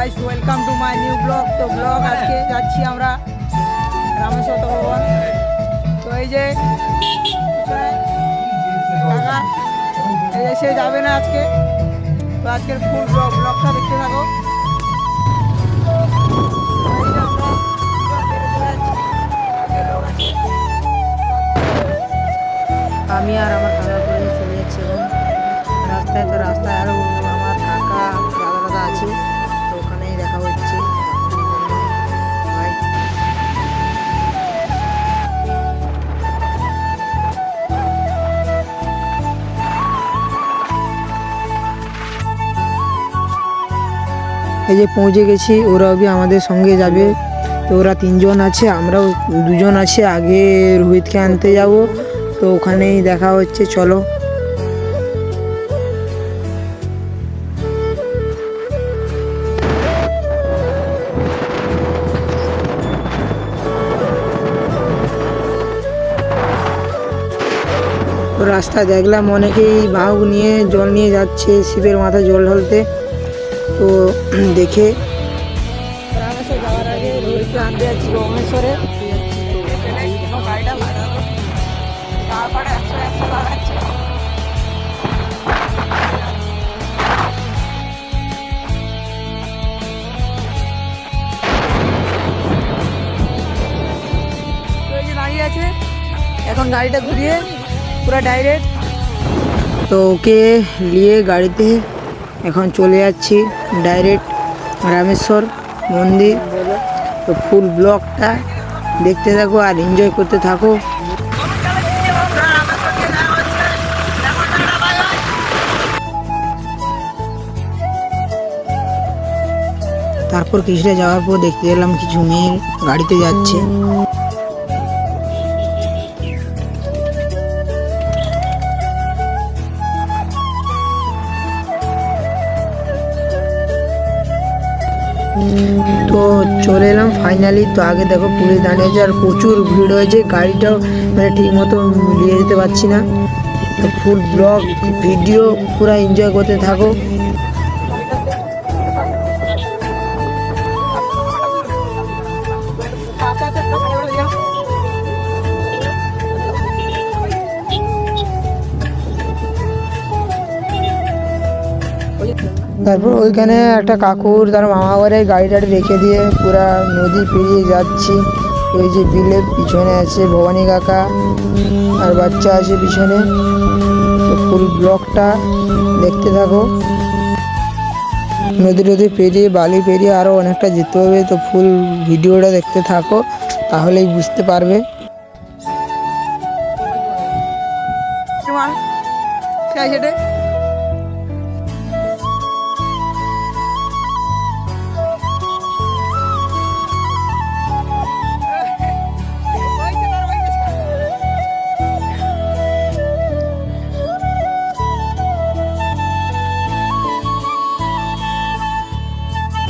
Guys, welcome to my new blog. তো blog আজকে যাচ্ছি আমরা রামেশ্বর তপবন। তো এই যে কাকা এসে যাবে না আজকে, তো আজকের ফুল ব্লগটা দেখতে থাকো। আমি আর আমার কাকা করে চলে যাচ্ছি এখন রাস্তায়। তো রাস্তায় আরও আমার কাকা দাদা আছে, তো ওখানেই দেখা হচ্ছে। এই যে পৌঁছে গেছি, ওরাও আমাদের সঙ্গে যাবে। তো ওরা 3 জন আছে, আমরাও 2 জন আছে। আগে রোহিতকে আনতে যাব, তো ওখানেই দেখা হচ্ছে, চলো। তো রাস্তায় দেখলাম অনেকেই বাহু নিয়ে জল নিয়ে যাচ্ছে, শিবের মাথায় জল ঢালতে। তো দেখে যাওয়ার আগে রোহিতকে আনতে যাচ্ছি রমেশ্বরে। দাঁড়িয়ে আছে, এখন গাড়িটা ঘুরিয়ে পুরো ডাইরেক্ট। তো ওকে নিয়ে গাড়িতে এখন চলে যাচ্ছি ডাইরেক্ট রামেশ্বর মন্দির। তো ফুল ব্লগটা দেখতে থাকো আর এনজয় করতে থাকো। তারপর কিছুটা যাওয়ার পর দেখতে পেলাম কিছু মেয়ে গাড়িতে যাচ্ছে। তো চলে এলাম ফাইনালি। তো আগে দেখো পুলিশ দাঁড়িয়েছে আর প্রচুর ভিড় হয়েছে, গাড়িটাও ঠিক মতো নিয়ে যেতে পারছি না। তো ফুল ব্লগ ভিডিও পুরো এনজয় করতে থাকো। তারপর ওইখানে একটা কাকুর তার মামা ঘরে গাড়ি টাড়ি রেখে দিয়ে পুরা নদী পেরিয়ে যাচ্ছি। ওই যে বিলের পিছনে আছে ভবানী কাকা আর বাচ্চা আছে পিছনে। তো ফুল ব্লগটা দেখতে থাকো। নদী পেরিয়ে বালি পেরিয়ে আরও অনেকটা যেতে হবে। তো ফুল ভিডিওটা দেখতে থাকো, তাহলেই বুঝতে পারবে।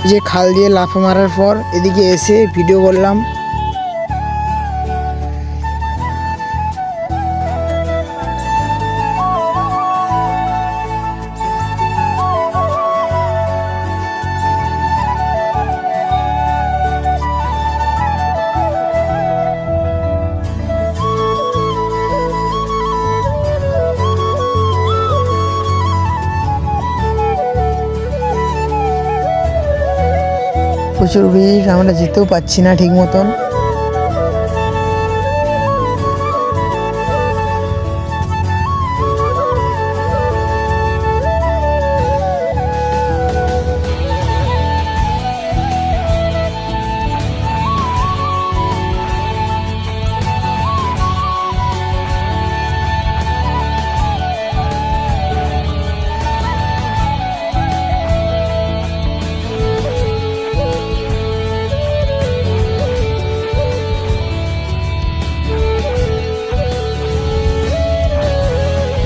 যে খাল দিয়ে লাফ মারার পর এদিকে এসে ভিডিও করলাম। প্রচুর ভিড়, আমরা যেতেও পাচ্ছি না ঠিক মতন।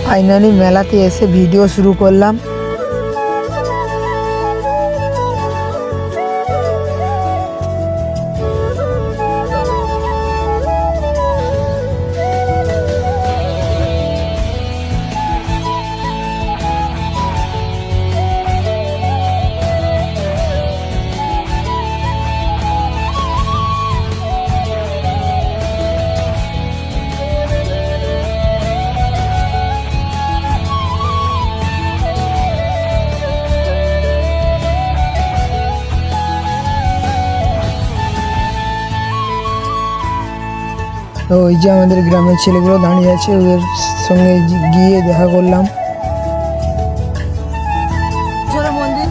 ফাইনালি মেলাতে এসে ভিডিও শুরু করলাম। তো ওই যে আমাদের গ্রামের ছেলেগুলো দাঁড়িয়ে আছে, ওদের সঙ্গে গিয়ে দেখা করলাম। মন্দির,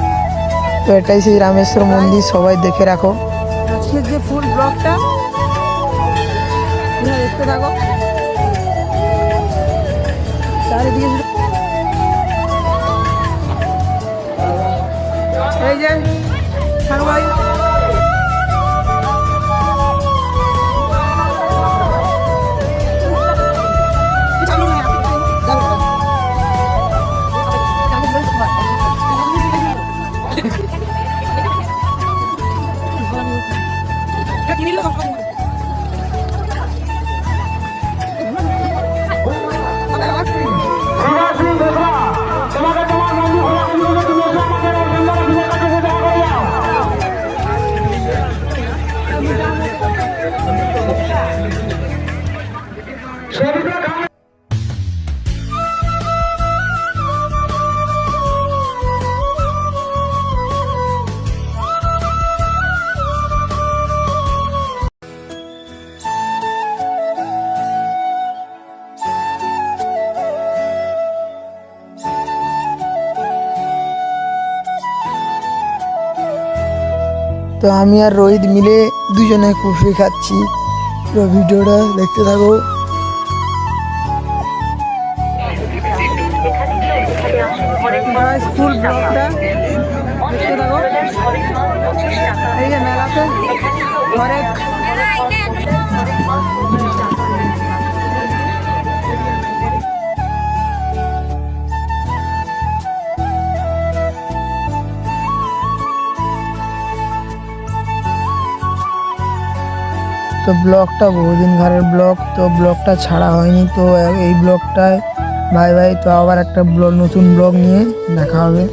তো এটাই সেই রামেশ্বর মন্দির, সবাই দেখে রাখো। আজকের যে ফুল ব্লগটা দেখতে থাকো। চারিদিকে এই যে ভাই তো আমি আর রোহিত মিলে দুজনে কুলফি খাচ্ছি। পুরো ভিডিওটা দেখতে থাকো। ফুল ব্লগটা দেখতে থাকো। এই যে মেলাতে অনেক তো ব্লগটা বহুদিন ঘরের ব্লগ, তো ব্লগটা ছাড়া হয়নি। তো এই ব্লগটায় ভাই তো আবার একটা নতুন ব্লগ নিয়ে দেখা হবে।